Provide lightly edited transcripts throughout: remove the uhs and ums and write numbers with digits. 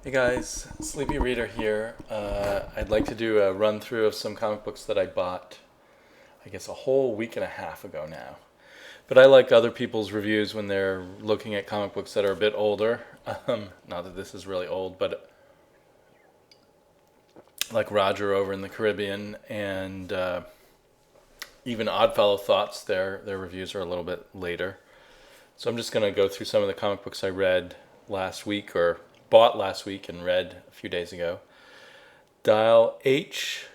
Hey guys, Sleepy Reader here. I'd like to do a run through of some comic books that I bought, I guess, a whole week and a half ago now. But I like other people's reviews when they're looking at comic books that are a bit older. Not that this is really old, but like Roger over in the Caribbean and even Oddfellow Thoughts, their reviews are a little bit later. So I'm just going to go through some of the comic books I read last week or bought last week and read a few days ago. Dial H.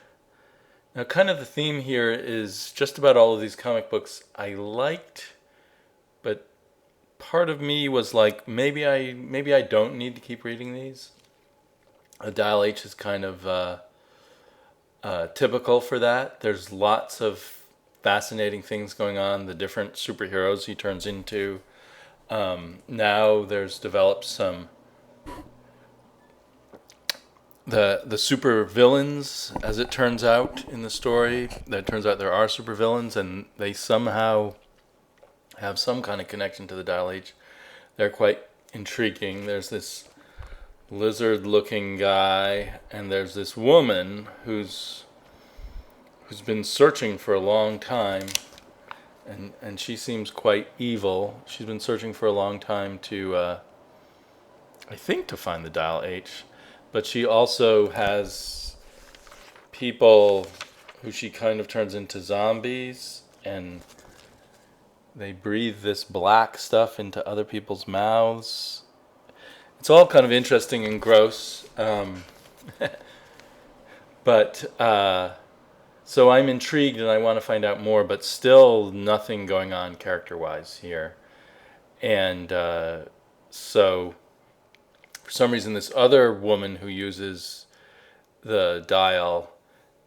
Now, kind of the theme here is just about all of these comic books I liked, but part of me was like, maybe I don't need to keep reading these. Dial H is kind of typical for that. There's lots of fascinating things going on. The different superheroes he turns into. Now there's developed some the super villains, as it turns out in the story. It turns out there are super villains, and they somehow have some kind of connection to the Dial H. They're quite intriguing. There's this lizard-looking guy, and there's this woman who's been searching for a long time, and she seems quite evil. She's been searching for a long time to, I think, to find the Dial H. But she also has people who she kind of turns into zombies, and they breathe this black stuff into other people's mouths. It's all kind of interesting and gross. But so I'm intrigued and I want to find out more, but still nothing going on character-wise here. And so for some reason, this other woman who uses the dial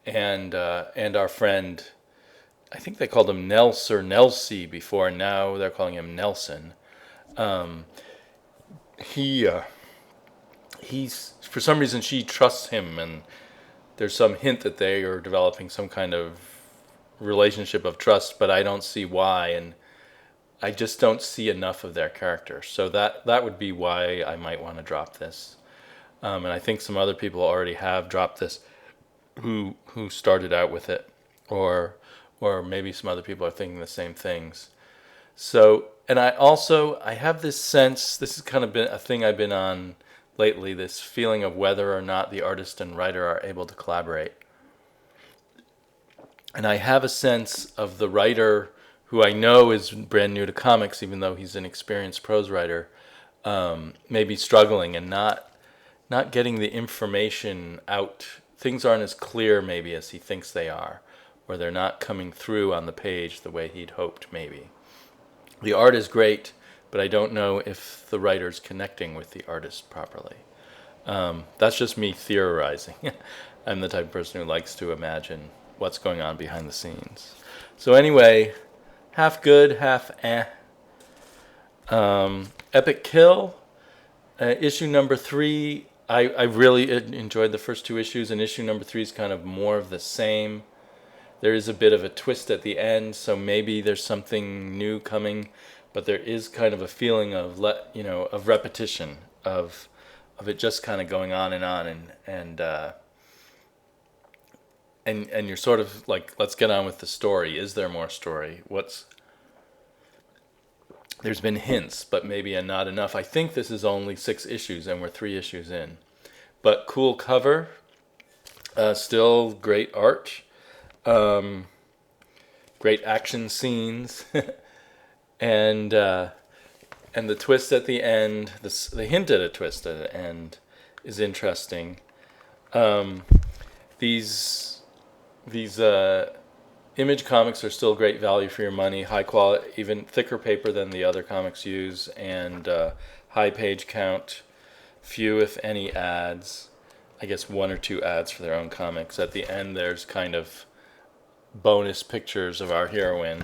and our friend, I think they called him Nels or Nelsie before, and now they're calling him Nelson. He's for some reason she trusts him, and there's some hint that they are developing some kind of relationship of trust, but I don't see why, and I just don't see enough of their character. So that would be why I might want to drop this. And I think some other people already have dropped this who started out with it, or maybe some other people are thinking the same things. So, and I have this sense, this has kind of been a thing I've been on lately, this feeling of whether or not the artist and writer are able to collaborate. And I have a sense of the writer, who I know is brand new to comics, even though he's an experienced prose writer, maybe struggling and not getting the information out. Things aren't as clear maybe as he thinks they are, or they're not coming through on the page the way he'd hoped maybe. The art is great, but I don't know if the writer's connecting with the artist properly. That's just me theorizing. I'm the type of person who likes to imagine what's going on behind the scenes. So anyway, half good, half eh. Epic Kill, issue number 3. I really enjoyed the first 2 issues, and issue number 3 is kind of more of the same. There is a bit of a twist at the end, so maybe there's something new coming, but there is kind of a feeling of of repetition, of it just kind of going on, and you're sort of like, let's get on with the story. Is there more story? There's been hints, but maybe not enough. I think this is only 6 issues, and we're 3 issues in. But cool cover, still great art, great action scenes, and the twist at the end, the hint at a twist at the end is interesting. These Image comics are still great value for your money, high quality, even thicker paper than the other comics use, and high page count, few if any ads. I guess 1 or 2 ads for their own comics. At the end there's kind of bonus pictures of our heroine.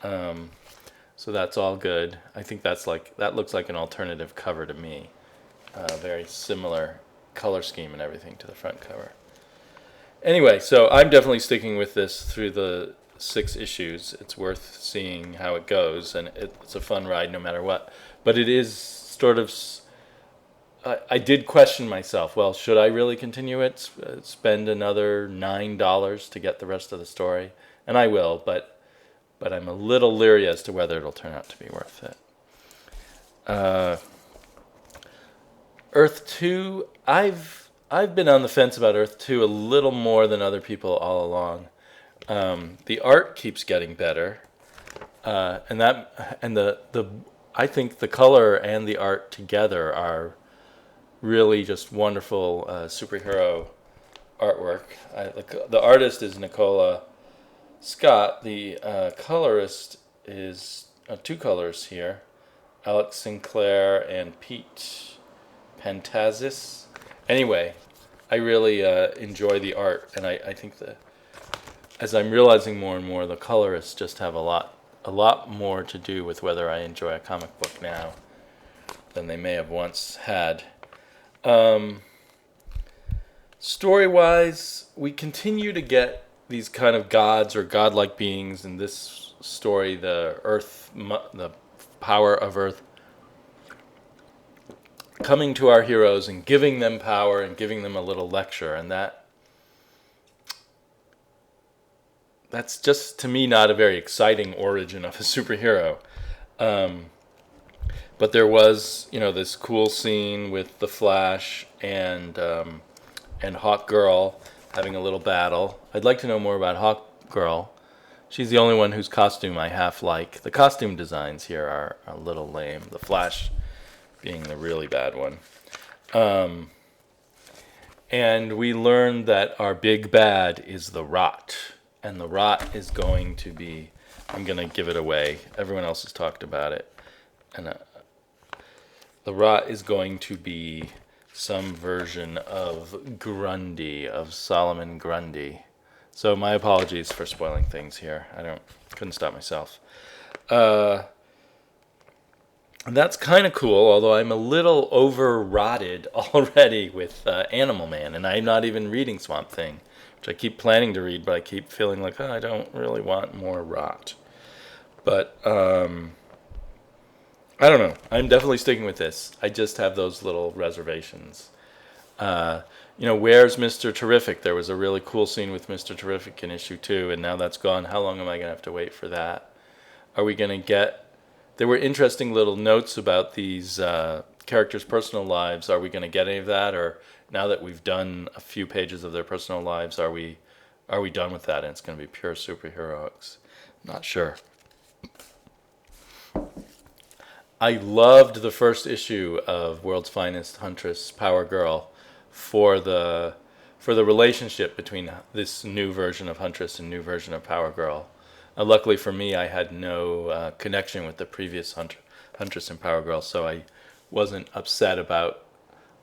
So that's all good. I think that looks like an alternative cover to me. Very similar color scheme and everything to the front cover. Anyway, so I'm definitely sticking with this through the 6 issues. It's worth seeing how it goes, and it's a fun ride no matter what. But it is sort of I did question myself. Well, should I really continue it? Spend another $9 to get the rest of the story, and I will. But I'm a little leery as to whether it'll turn out to be worth it. Earth 2, I've been on the fence about Earth 2 a little more than other people all along. The art keeps getting better, and the I think the color and the art together are really just wonderful superhero artwork. The artist is Nicola Scott. The colorist is two colorists here, Alex Sinclair and Pete Pantazis. Anyway, I really enjoy the art, and I think that as I'm realizing more and more, the colorists just have a lot more to do with whether I enjoy a comic book now than they may have once had. Story-wise, we continue to get these kind of gods or godlike beings. In this story, the power of Earth, coming to our heroes and giving them power and giving them a little lecture, and that's just, to me, not a very exciting origin of a superhero. But there was, this cool scene with the Flash and Hawk Girl having a little battle. I'd like to know more about Hawk Girl. She's the only one whose costume I half like. The costume designs here are a little lame. The Flash being the really bad one. And we learned that our big bad is the Rot. And the Rot is going to be, I'm going to give it away. Everyone else has talked about it. And the Rot is going to be some version of Grundy, of Solomon Grundy. So my apologies for spoiling things here. Couldn't stop myself. And that's kind of cool, although I'm a little over-rotted already with Animal Man, and I'm not even reading Swamp Thing, which I keep planning to read, but I keep feeling like, I don't really want more rot. But I don't know. I'm definitely sticking with this. I just have those little reservations. Where's Mr. Terrific? There was a really cool scene with Mr. Terrific in issue 2, and now that's gone. How long am I going to have to wait for that? Are we going to get... There were interesting little notes about these characters' personal lives. Are we going to get any of that? Or now that we've done a few pages of their personal lives, are we done with that and it's going to be pure superheroics? Not sure. I loved the first issue of World's Finest Huntress Power Girl for the relationship between this new version of Huntress and new version of Power Girl. Luckily for me, I had no connection with the previous Huntress and Power Girl, so I wasn't upset about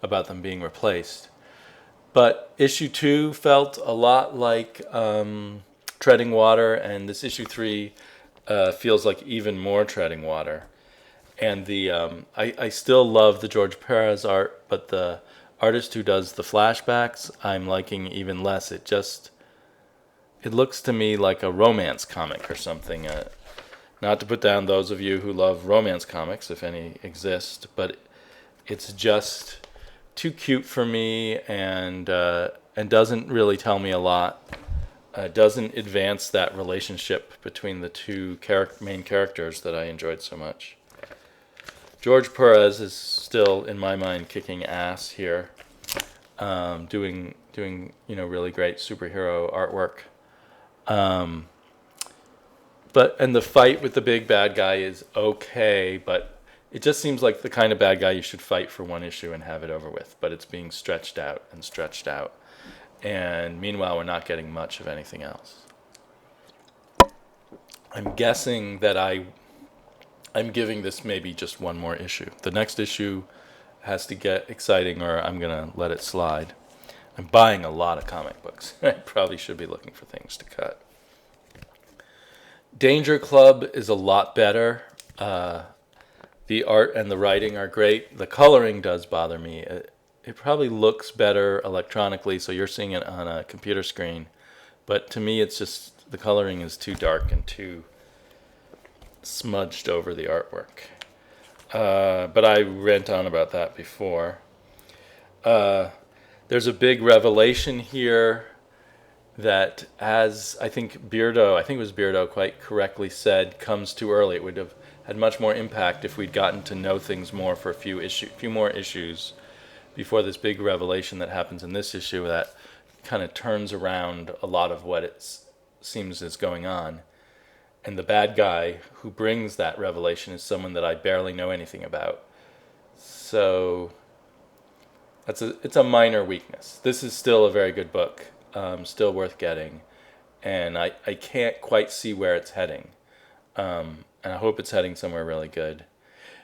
them being replaced. But issue 2 felt a lot like Treading Water, and this issue 3 feels like even more Treading Water. And I still love the George Perez art, but the artist who does the flashbacks, I'm liking even less. It looks to me like a romance comic or something. Not to put down those of you who love romance comics, if any exist, but it's just too cute for me and doesn't really tell me a lot. Doesn't advance that relationship between the two main characters that I enjoyed so much. George Perez is still, in my mind, kicking ass here, doing really great superhero artwork. And the fight with the big bad guy is okay, but it just seems like the kind of bad guy you should fight for one issue and have it over with. But it's being stretched out and stretched out. And meanwhile, we're not getting much of anything else. I'm guessing that I'm giving this maybe just one more issue. The next issue has to get exciting or I'm going to let it slide. I'm buying a lot of comic books. I probably should be looking for things to cut. Danger Club is a lot better. The art and the writing are great. The coloring does bother me. It probably looks better electronically, so you're seeing it on a computer screen. But to me, it's just the coloring is too dark and too smudged over the artwork. But I went on about that before. There's a big revelation here that, as I think it was Beardo quite correctly said, comes too early. It would have had much more impact if we'd gotten to know things more for a few more issues before this big revelation that happens in this issue that kind of turns around a lot of what it seems is going on. And the bad guy who brings that revelation is someone that I barely know anything about. So it's a minor weakness. This is still a very good book, still worth getting, and I can't quite see where it's heading, and I hope it's heading somewhere really good.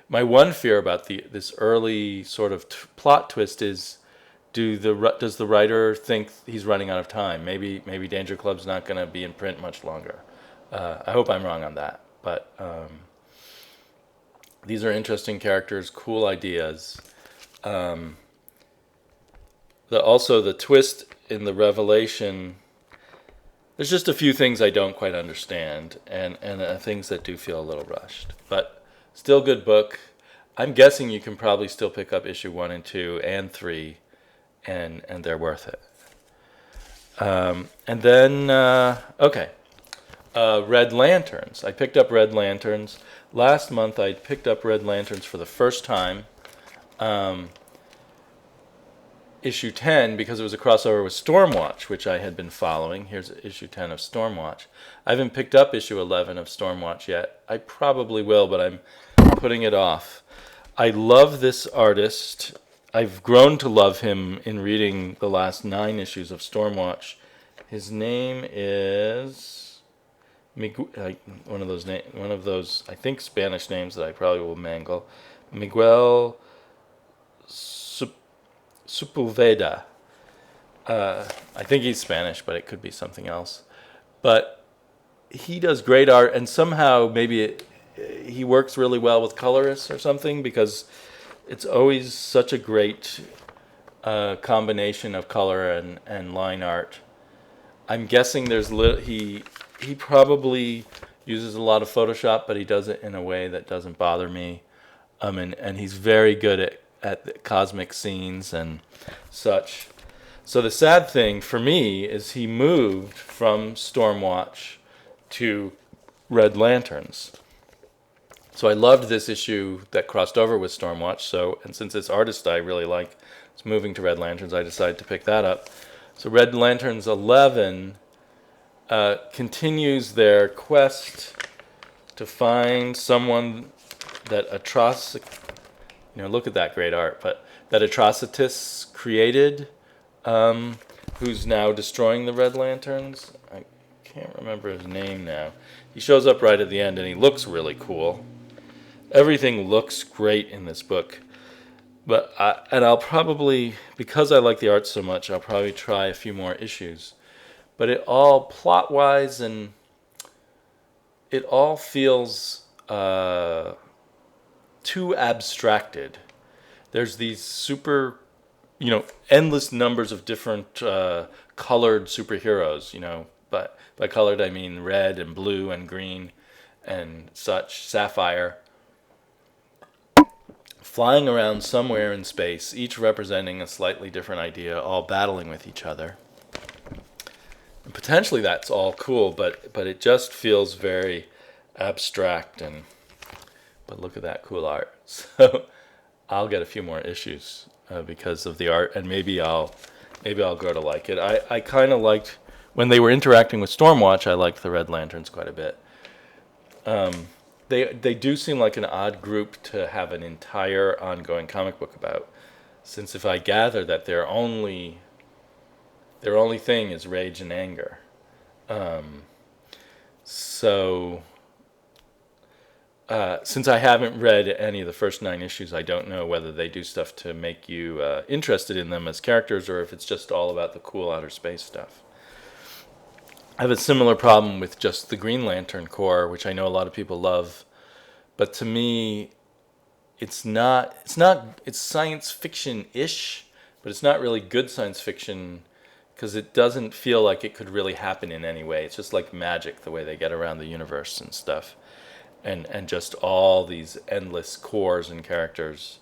My one fear about this early sort of plot twist is, does the writer think he's running out of time? Maybe Danger Club's not going to be in print much longer. I hope I'm wrong on that, but these are interesting characters, cool ideas. Also, the twist in the revelation, there's just a few things I don't quite understand, and things that do feel a little rushed. But still good book. I'm guessing you can probably still pick up issue 1 and 2 and 3, and they're worth it. And then, Red Lanterns. I picked up Red Lanterns. Last month I picked up Red Lanterns for the first time. Issue 10, because it was a crossover with Stormwatch, which I had been following. Here's issue 10 of Stormwatch. I haven't picked up issue 11 of Stormwatch yet. I probably will, but I'm putting it off. I love this artist. I've grown to love him in reading the last 9 issues of Stormwatch. His name is one of those I think Spanish names that I probably will mangle. Miguel Sepulveda. I think he's Spanish, but it could be something else. But he does great art, and somehow maybe he works really well with colorists or something, because it's always such a great combination of color and line art. I'm guessing he probably uses a lot of Photoshop, but he does it in a way that doesn't bother me. And he's very good at the cosmic scenes and such. So the sad thing for me is he moved from Stormwatch to Red Lanterns. So I loved this issue that crossed over with Stormwatch. And since this artist I really like is moving to Red Lanterns, I decided to pick that up. So Red Lanterns 11 continues their quest to find someone that look at that great art, but that Atrocitus created, who's now destroying the Red Lanterns. I can't remember his name now. He shows up right at the end, and he looks really cool. Everything looks great in this book. But I'll probably, because I like the art so much, I'll probably try a few more issues. But it all, plot-wise, and it all feels too abstracted. There's these super, endless numbers of different colored superheroes, but by colored I mean red and blue and green and such, sapphire, flying around somewhere in space, each representing a slightly different idea, all battling with each other. And potentially that's all cool, but it just feels very abstract, but look at that cool art. So I'll get a few more issues because of the art, and maybe I'll grow to like it. I kind of liked, when they were interacting with Stormwatch, I liked the Red Lanterns quite a bit. They do seem like an odd group to have an entire ongoing comic book about, since if I gather that their only thing is rage and anger. Since I haven't read any of the first 9 issues, I don't know whether they do stuff to make you interested in them as characters, or if it's just all about the cool outer space stuff. I have a similar problem with just the Green Lantern Corps, which I know a lot of people love, but to me, it's science fiction-ish, but it's not really good science fiction, because it doesn't feel like it could really happen in any way. It's just like magic, the way they get around the universe and stuff, and just all these endless cores and characters.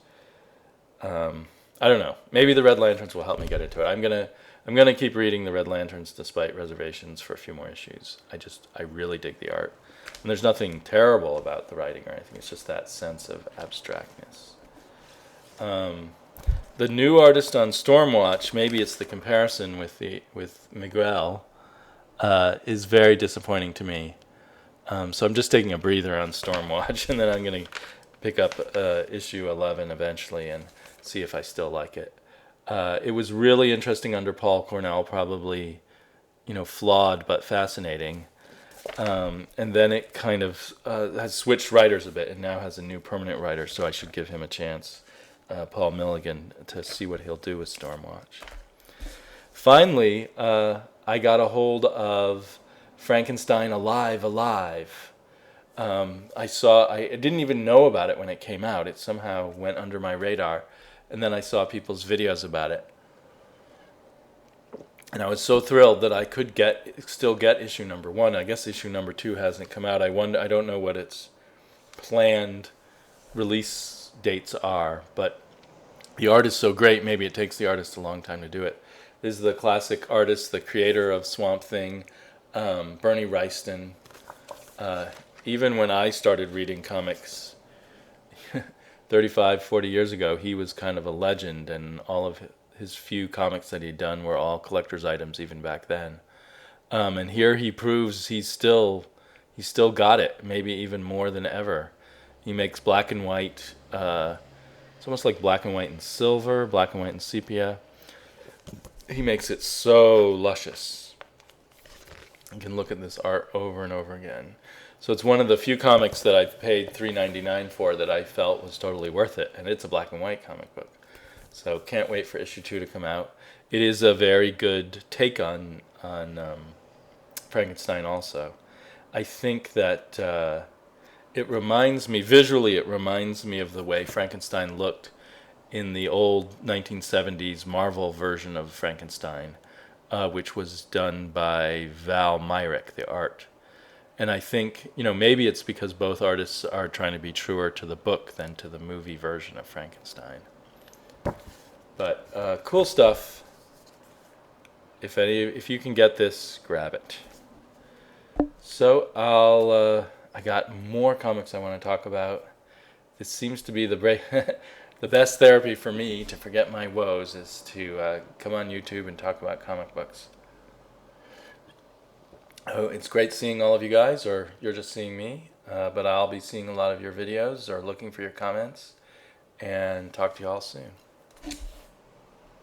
I don't know. Maybe the Red Lanterns will help me get into it. I'm gonna keep reading the Red Lanterns despite reservations for a few more issues. I really dig the art, and there's nothing terrible about the writing or anything. It's just that sense of abstractness. The new artist on Stormwatch, maybe it's the comparison with Miguel, is very disappointing to me. So I'm just taking a breather on Stormwatch, and then I'm going to pick up issue 11 eventually and see if I still like it. It was really interesting under Paul Cornell, probably, flawed but fascinating. And then it kind of has switched writers a bit and now has a new permanent writer, so I should give him a chance, Paul Milligan, to see what he'll do with Stormwatch. Finally, I got a hold of Frankenstein Alive. I didn't even know about it when it came out. It somehow went under my radar, and then I saw people's videos about it. And I was so thrilled that I could still get issue number 1. I guess issue number 2 hasn't come out. I don't know what its planned release dates are, but the art is so great, maybe it takes the artist a long time to do it. This is the classic artist, the creator of Swamp Thing, Bernie Wrightson. Even when I started reading comics 35, 40 years ago, he was kind of a legend, and all of his few comics that he'd done were all collector's items even back then. And here he proves he's still got it, maybe even more than ever. He makes black and white, it's almost like black and white and silver, black and white and sepia. He makes it so luscious. You can look at this art over and over again. So it's one of the few comics that I've paid $3.99 for that I felt was totally worth it, and it's a black and white comic book. So can't wait for issue 2 to come out. It is a very good take on Frankenstein also. I think that it reminds me, visually it reminds me of the way Frankenstein looked in the old 1970s Marvel version of Frankenstein, which was done by Val Myrick, the art. And I think, maybe it's because both artists are trying to be truer to the book than to the movie version of Frankenstein. But cool stuff. If you can get this, grab it. So I got more comics I want to talk about. This seems to be the best therapy for me to forget my woes is to come on YouTube and talk about comic books. Oh, it's great seeing all of you guys, or you're just seeing me, but I'll be seeing a lot of your videos or looking for your comments, and talk to you all soon.